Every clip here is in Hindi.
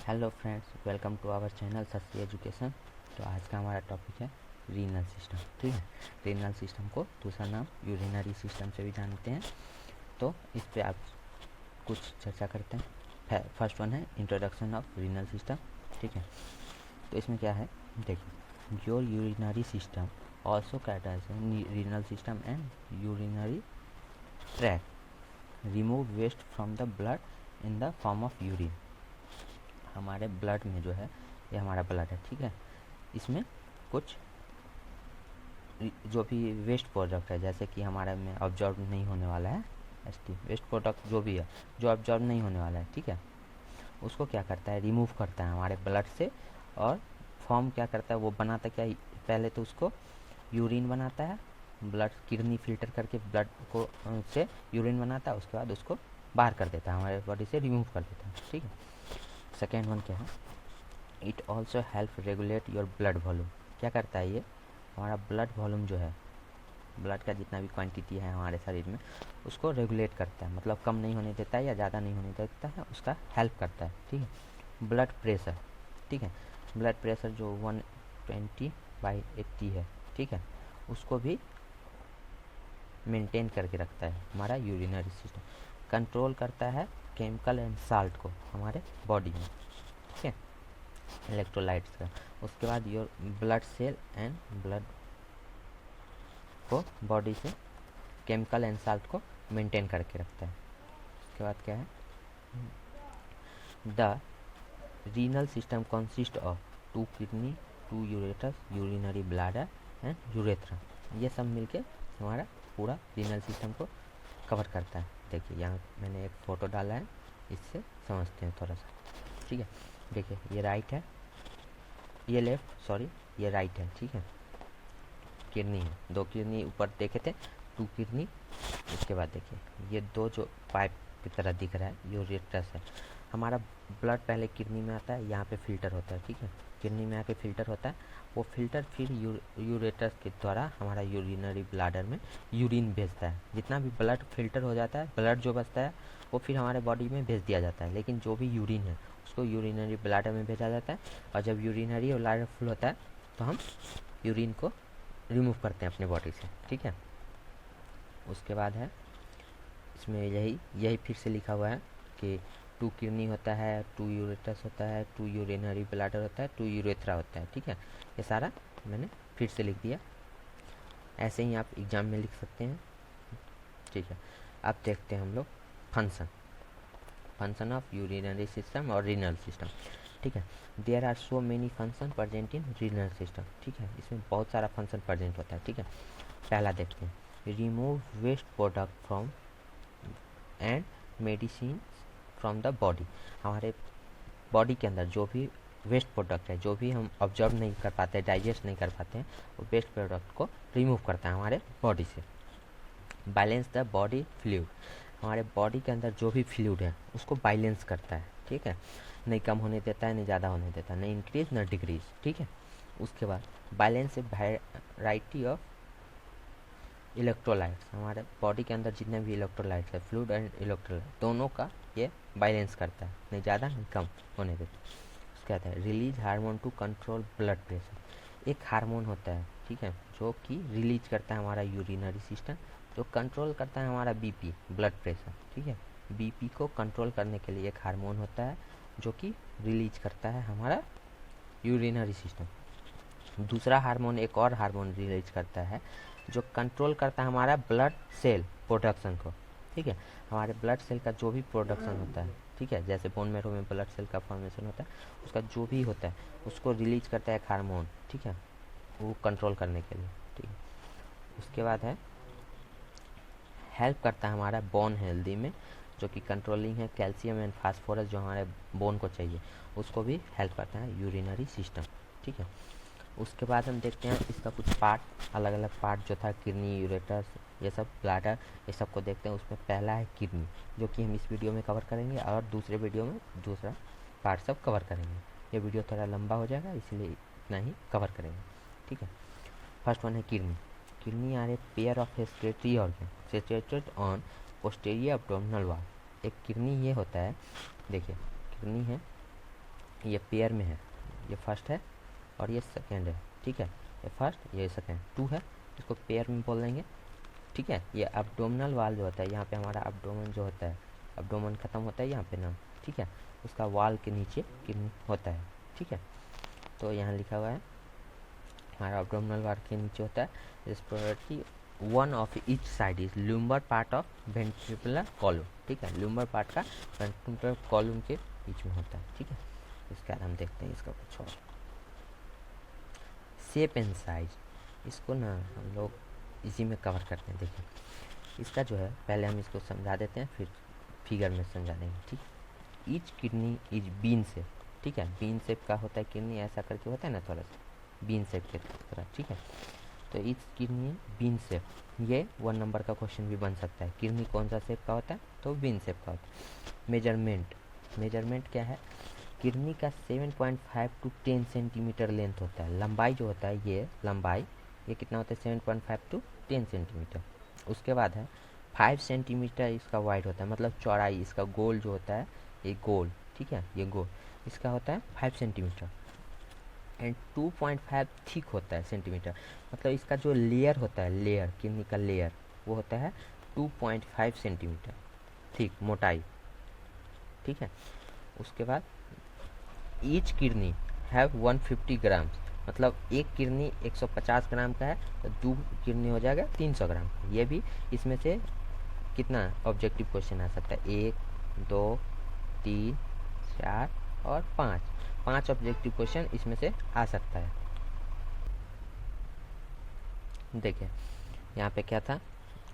Hello friends, welcome to our channel सस्ती एजुकेशन। तो आज का हमारा टॉपिक है रीनल सिस्टम। ठीक है, रीनल सिस्टम को दूसरा नाम यूरिनरी सिस्टम से भी जानते हैं। तो इस पे आप कुछ चर्चा करते हैं। फर्स्ट वन है इंट्रोडक्शन ऑफ रीनल सिस्टम। ठीक है, तो इसमें क्या है, देखिए, your urinary system also categorize renal system and urinary tract remove waste from the blood in the form of urine. हमारे ब्लड में जो है, ये हमारा ब्लड है, ठीक है, इसमें कुछ जो भी वेस्ट प्रोडक्ट है, जैसे कि हमारे में ऑब्जॉर्व नहीं होने वाला है, वेस्ट प्रोडक्ट जो भी है जो ऑब्जॉर्व नहीं होने वाला है, ठीक है, उसको क्या करता है, रिमूव करता है हमारे ब्लड से। और फॉर्म क्या करता है, वो बनाता क्या है, पहले तो उसको यूरिन बनाता है, ब्लड किडनी फिल्टर करके ब्लड को से यूरिन बनाता है, उसके बाद उसको बाहर कर देता है, हमारे बॉडी से रिमूव कर देता है। ठीक है, सेकेंड वन क्या है, it also help regulate your blood volume. क्या करता है ये, हमारा ब्लड वॉल्यूम जो है, ब्लड का जितना भी क्वांटिटी है हमारे शरीर में, उसको रेगुलेट करता है, मतलब कम नहीं होने देता है या ज़्यादा नहीं होने देता है, उसका हेल्प करता है। ठीक है, ब्लड प्रेशर, ठीक है, ब्लड प्रेशर जो 120/80 है, ठीक है, उसको भी मेंटेन करके रखता है हमारा यूरिनरी सिस्टम। कंट्रोल करता है केमिकल एंड साल्ट को हमारे बॉडी में, ठीक है, इलेक्ट्रोलाइट्स का। उसके बाद your blood cell and blood को बॉडी से केमिकल एंड साल्ट को मेंटेन करके रखता है। उसके बाद क्या है, the renal system consist of 2 kidney, 2 ureters, urinary bladder and urethra. ये सब मिलके हमारा पूरा रीनल सिस्टम को कवर करता है। देखिए, यहाँ मैंने एक फ़ोटो डाला है, इससे समझते हैं थोड़ा सा। ठीक है, देखिए, ये राइट है, ये लेफ्ट, सॉरी, ये राइट है, ठीक है, किडनी है, 2 किडनी ऊपर देखे थे, 2 किडनी। उसके बाद देखिए, ये 2 जो पाइप की तरह दिख रहा है, यूरेटस है। हमारा ब्लड पहले किडनी में आता है, यहाँ पे फिल्टर होता है, ठीक है, किडनी में आके फिल्टर होता है, वो फिल्टर फिर यूरेटस के द्वारा हमारा यूरिनरी ब्लैडर में यूरिन भेजता है। जितना भी ब्लड फिल्टर हो जाता है, ब्लड जो बचता है वो फिर हमारे बॉडी में भेज दिया जाता है, लेकिन जो भी यूरिन है उसको यूरिनरी ब्लैडर में भेजा जाता है। और जब यूरिनरी ब्लैडर फुल होता है तो हम यूरिन को रिमूव करते हैं अपने बॉडी से। ठीक है, उसके बाद है, इसमें यही फिर से लिखा हुआ है कि 2 किडनी होता है, 2 यूरेटस होता है, 2 यूरिनरी ब्लैडर होता है, 2 यूरेथ्रा होता है। ठीक है, ये सारा मैंने फिर से लिख दिया, ऐसे ही आप एग्ज़ाम में लिख सकते हैं। ठीक है, अब देखते हैं हम लोग फंक्शन ऑफ यूरिनरी सिस्टम और रीनल सिस्टम। ठीक है, there are so many function present in renal system. ठीक है, इसमें बहुत सारा फंक्शन प्रेजेंट होता है। ठीक है, पहला देखते हैं, remove waste product from and medicine from the body. हमारे बॉडी के अंदर जो भी वेस्ट प्रोडक्ट है, जो भी हम ऑब्जर्व नहीं कर पाते, डाइजेस्ट नहीं कर पाते हैं, वो वेस्ट प्रोडक्ट को रिमूव करता है हमारे बॉडी से। बैलेंस द बॉडी फ्लूइड, हमारे बॉडी के अंदर जो भी फ्लूइड है उसको बैलेंस करता है। ठीक है, नहीं कम होने देता है, नहीं ज़्यादा होने देता है, नहीं इंक्रीज ना डिक्रीज। ठीक है, उसके बाद बैलेंस वैरायटी ऑफ इलेक्ट्रोलाइट्स, हमारे बॉडी के अंदर जितने भी इलेक्ट्रोलाइट्स है, फ्लूइड एंड इलेक्ट्रोलाइट दोनों का ये बैलेंस करता है, नहीं ज़्यादा नहीं कम होने देता। उसके बाद है, release hormone to control blood pressure. एक हार्मोन होता है, ठीक है, जो कि रिलीज करता है हमारा यूरिनरी सिस्टम, जो कंट्रोल करता है हमारा बीपी, ब्लड प्रेशर। ठीक है, बीपी को कंट्रोल करने के लिए एक हार्मोन होता है जो कि रिलीज करता है हमारा यूरिनरी सिस्टम। दूसरा हार्मोन, एक और हार्मोन रिलीज करता है जो कंट्रोल करता है हमारा ब्लड सेल प्रोडक्शन को। ठीक है, हमारे ब्लड सेल का जो भी प्रोडक्शन होता है, ठीक है, जैसे बोन मैरो में ब्लड सेल का फॉर्मेशन होता है, उसका जो भी होता है उसको रिलीज करता है एक हार्मोन। ठीक है, वो कंट्रोल करने के लिए। ठीक है, उसके बाद है, हेल्प करता है हमारा बोन हेल्दी में, जो कि कंट्रोलिंग है कैल्शियम एंड फास्फोरस जो हमारे बोन को चाहिए, उसको भी हेल्प करता है यूरिनरी सिस्टम। ठीक है, उसके बाद हम देखते हैं इसका कुछ पार्ट, अलग अलग पार्ट जो था, किडनी, यूरेटस, ये सब, ब्लैडर, ये सब को देखते हैं। उसमें पहला है किडनी, जो कि हम इस वीडियो में कवर करेंगे, और दूसरे वीडियो में दूसरा पार्ट सब कवर करेंगे। ये वीडियो थोड़ा लंबा हो जाएगा, इसलिए इतना ही कवर करेंगे। ठीक है, फर्स्ट वन है kidney. Kidney are a pair of excretory organ situated on posterior abdominal wall. एक किडनी ये होता है, देखिए, किडनी है, ये पेयर में है, ये फर्स्ट है और ये सेकेंड है, ठीक है, ये फर्स्ट ये सेकेंड, टू है, इसको पेयर में बोल देंगे, ठीक है। ये एब्डोमिनल वाल जो होता है, यहाँ पे हमारा एब्डोमेन जो होता है, एब्डोमेन ख़त्म होता है यहाँ पे ना, ठीक है, उसका वाल के नीचे किडनी होता है, ठीक है। तो यहाँ लिखा हुआ है हमारा एब्डोमिनल वाल के नीचे होता है, respiratory one of each side is lumbar part of ventricular column, ठीक है, लुम्बर पार्ट का वेंट्रिकुलर कॉलम के बीच में होता है, ठीक है। इसके बाद हम देखते हैं इसका कुछ और शेप एंड साइज, इसको ना हम लोग इसी में कवर करते हैं। देखिए इसका जो है, पहले हम इसको समझा देते हैं फिर फिगर में समझा देंगे, ठीक। Each kidney is bean shape, ठीक है, बीन शेप का होता है किडनी, ऐसा करके होता है ना थोड़ा सा बीन शेप के तरह, ठीक है। तो ईच किडनी बीन शेप, ये 1 नंबर का क्वेश्चन भी बन सकता है, किडनी कौन सा शेप का होता है, तो बीन शेप का होता है। मेजरमेंट क्या है, किडनी का 7.5 टू 10 सेंटीमीटर लेंथ होता है, लंबाई जो होता है, ये लंबाई ये कितना होता है 7.5 टू 10 सेंटीमीटर। उसके बाद है 5 सेंटीमीटर इसका वाइड होता है, मतलब चौड़ाई, इसका गोल जो होता है, ये गोल, ठीक है, ये गोल इसका होता है 5 सेंटीमीटर। एंड 2.5 थिक होता है सेंटीमीटर, मतलब इसका जो लेयर होता है, लेयर किडनी का लेयर, वो होता है 2.5 सेंटीमीटर थिक, मोटाई, ठीक है। उसके बाद ईच किडनी हैव 150 ग्राम, मतलब एक किडनी 150 ग्राम का है, तो 2 किडनी हो जाएगा 300 ग्राम। ये भी इसमें से कितना ऑब्जेक्टिव क्वेश्चन आ सकता है, 1 2 3 4 और 5 ऑब्जेक्टिव क्वेश्चन इसमें से आ सकता है। देखिए यहाँ पे क्या था,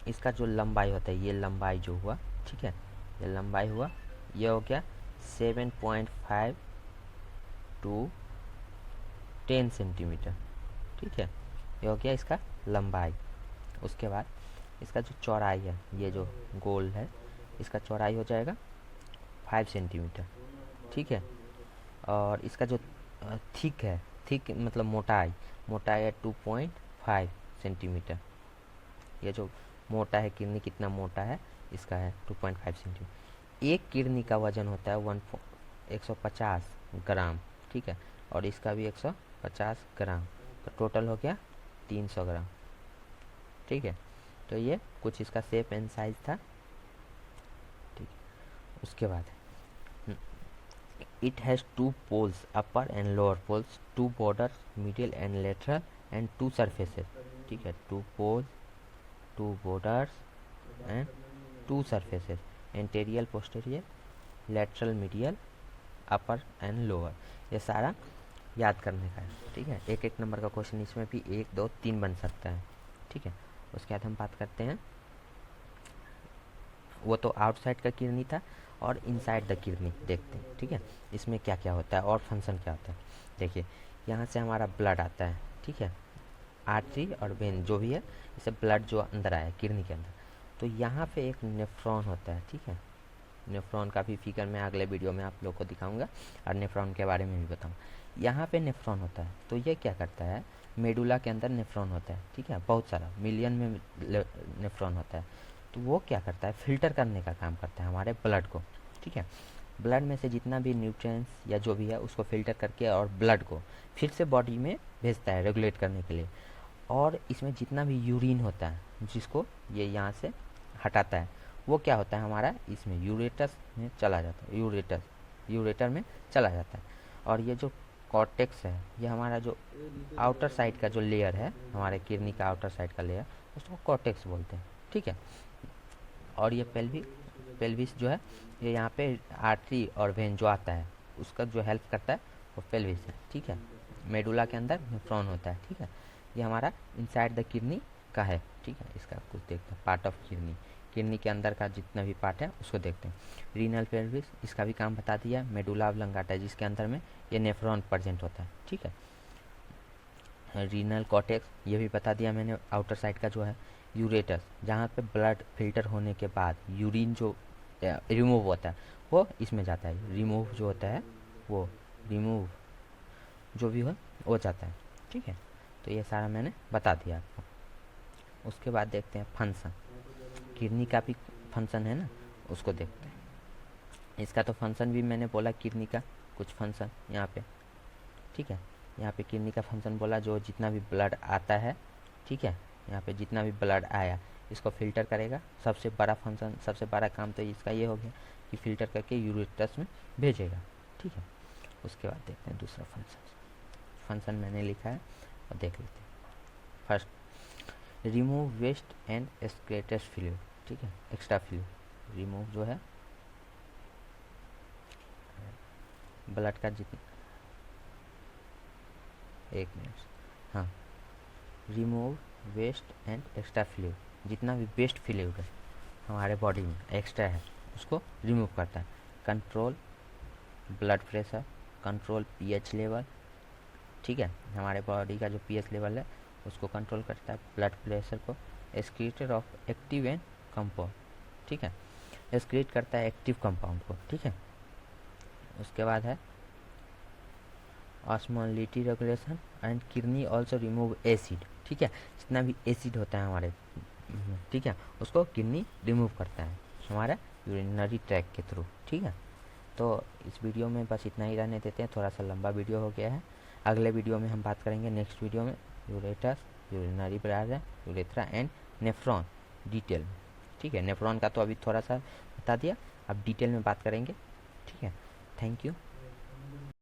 इसका जो लंबाई होता है, ये लंबाई जो हुआ, ठीक है, ये लंबाई हुआ, ये हो गया 7.5 टू 10 सेंटीमीटर, ठीक है, ये हो गया इसका लंबाई। उसके बाद इसका जो चौड़ाई है, ये जो गोल है, इसका चौड़ाई हो जाएगा 5 सेंटीमीटर, ठीक है। और इसका जो थिक है, थिक मतलब मोटाई है 2.5 सेंटीमीटर, ये जो मोटा है किडनी कितना मोटा है, इसका है 2.5 सेंटीमीटर। एक किडनी का वजन होता है 150 ग्राम, ठीक है, और इसका भी 150 ग्राम, तो टोटल हो गया 300 ग्राम, ठीक है। तो ये कुछ इसका शेप एंड साइज था, ठीक है। उसके बाद it has 2 poles, upper and lower poles, 2 border, middle and lateral and 2 surfaces, ठीक है, 2 poles, 2 borders and 2 surfaces, anterior posterior, lateral medial, upper and lower, ये सारा याद करने का है, ठीक है। एक एक नंबर का क्वेश्चन इसमें भी 1 2 3 बन सकता है, ठीक है। उसके बाद हम बात करते हैं, वो तो आउटसाइड का किडनी था, और इनसाइड द किडनी देखते हैं, ठीक है, इसमें क्या क्या होता है और फंक्शन क्या होता है। देखिए यहाँ से हमारा ब्लड आता है, ठीक है, आर्टरी और वेन जो भी है, इसे ब्लड जो अंदर आया किडनी के अंदर, तो यहाँ पे एक नेफ्रॉन होता है, ठीक है। नेफ्रॉन का भी फिगर मैं अगले वीडियो में आप लोग को दिखाऊंगा, और नेफ्रॉन के बारे में भी बताऊंगा। यहाँ पे नेफ्रॉन होता है, तो ये क्या करता है, मेडुला के अंदर नेफ्रॉन होता है, ठीक है, बहुत सारा, मिलियन में नेफ्रॉन होता है, तो वो क्या करता है, फिल्टर करने का काम करता है हमारे ब्लड को, ठीक है। ब्लड में से जितना भी न्यूट्रिएंट्स या जो भी है उसको फिल्टर करके और ब्लड को फिर से बॉडी में भेजता है रेगुलेट करने के लिए। और इसमें जितना भी यूरिन होता है जिसको ये यहाँ से हटाता है, वो क्या होता है हमारा इसमें यूरेटस में चला जाता है, यूरेटर में चला जाता है। और ये जो कॉर्टेक्स है, ये हमारा जो आउटर साइड का जो लेयर है, हमारे किडनी का आउटर साइड का लेयर, उसको कॉर्टेक्स बोलते हैं, ठीक है। और ये पेल्विस जो है, ये यहाँ पे आर्टरी और वेन जो आता है उसका जो हेल्प करता है वो पेल्विस है, ठीक है। मेडुला के अंदर नेफ्रॉन होता है, ठीक है, ये हमारा इनसाइड द किडनी का है, ठीक है। इसका कुछ देखते हैं, पार्ट ऑफ किडनी के अंदर का जितना भी पार्ट है उसको देखते हैं। रीनल पेल्विस, इसका भी काम बता दिया। मेडुला ऑब्लंगाटा है जिसके अंदर में ये नेफ्रॉन प्रेजेंट होता है, ठीक है। रीनल कॉर्टेक्स ये भी बता दिया मैंने, आउटर साइड का जो है। यूरेटस, जहाँ पे ब्लड फिल्टर होने के बाद यूरिन जो रिमूव होता है वो इसमें जाता है, रिमूव जो होता है वो रिमूव जो भी हो वो जाता है, ठीक है। तो ये सारा मैंने बता दिया आपको। उसके बाद देखते हैं फंक्शन, किडनी का भी फंक्शन है ना, उसको देखते हैं। इसका तो फंक्शन भी मैंने बोला, किडनी का कुछ फंक्शन यहाँ पे, ठीक है। यहाँ पे किडनी का फंक्शन बोला, जो जितना भी ब्लड आता है, ठीक है, यहाँ पे जितना भी ब्लड आया इसको फिल्टर करेगा। सबसे बड़ा फंक्शन, सबसे बड़ा काम तो इसका ये हो गया कि फिल्टर करके यूरेटस में भेजेगा, ठीक है। उसके बाद देखते हैं दूसरा फंक्शन मैंने लिखा है और देख लेते हैं। First, remove waste and excreted fluid, ठीक है, एक्स्ट्रा फ्लूइड। रिमूव जो है ब्लड का जितना, एक मिनट, हाँ, remove waste and extra fluid, जितना भी वेस्ट फ्लूइड है हमारे बॉडी में एक्स्ट्रा है उसको रिमूव करता है। Control blood pressure, control pH level, ठीक है, हमारे बॉडी का जो पीएच लेवल है उसको कंट्रोल करता है, ब्लड प्रेशर को। एक्सक्रीटर ऑफ एक्टिव एंड कंपाउंड, ठीक है, एक्सक्रीट करता है एक्टिव कंपाउंड को, ठीक है। उसके बाद है osmolality regulation and kidney also remove acid, ठीक है, जितना भी एसिड होता है हमारे, ठीक है, उसको किडनी रिमूव करता है हमारा यूरिनरी ट्रैक के थ्रू, ठीक है। तो इस वीडियो में बस इतना ही रहने देते हैं, थोड़ा सा लंबा वीडियो हो गया है। अगले वीडियो में हम बात करेंगे, नेक्स्ट वीडियो में, ureters, urinary bladder, urethra and nephron detail में, ठीक है। नेफ्रॉन का तो अभी थोड़ा सा बता दिया, अब डिटेल में बात करेंगे, ठीक है। Thank you.